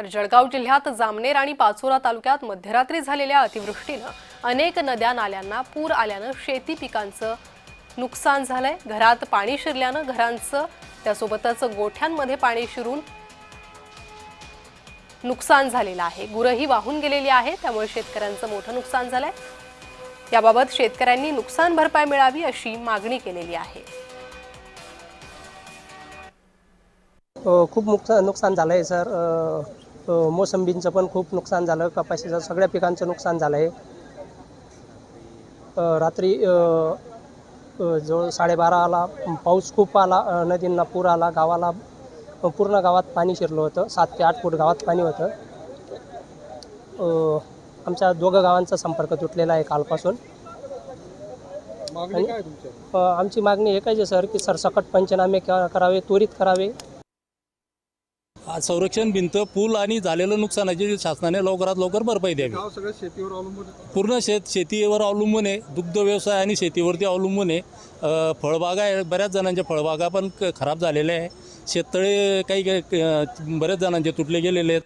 तर जळगाव जिल्ह्यात जामनेर आणि पाचोरा तालुक्यात मध्यरात्री झालेल्या अतिवृष्टीने अनेक नद्या नाल्यांना पूर आल्याने शेती पिकांचं नुकसान झालंय। घरात पाणी शिरल्याने घरांचं त्यासोबतच गोठ्यांमध्ये पाणी शिरून नुकसान झालेलं आहे। गुरही वाहून गेलेली आहे, त्यामुळे शेतकऱ्यांचं मोठं नुकसान झालंय। याबाबत शेतकऱ्यांनी नुकसान भरपाई मिळावी अशी मागणी केलेली आहे। खूप नुकसान झालं आहे सर। मोसंबींचं पण खूप नुकसान झालं, कपाशीचं सगळ्या पिकांचं नुकसान झालं आहे। रात्री जो 12:30ला पाऊस खूप आला, नदींना पूर आला, गावाला पूर्ण गावात पाणी शिरलं होतं। 7 ते 8 फूट गावात पाणी होतं। आमच्या दोघं गावांचा संपर्क तुटलेला आहे कालपासून। मागणी काय तुमची? आमची मागणी एकच आहे सर की सरसकट पंचनामे करावे, त्वरित करावे। संरक्षण भिंत, पूल आणि झालेलं नुकसानाची शासनाने लवकरात लवकर भरपाई द्यावी। गाव सगळं शेतीवर अवलंबून आहे। पूर्ण शेतीवर अवलंबून आहे, दुग्ध व्यवसाय आणि शेतीवरती अवलंबून आहे। फळबागा आहे, बऱ्याच जणांच्या फळबागा पण खराब झालेल्या आहे। शेततळे काही बऱ्याच जणांचे तुटले गेलेले आहेत।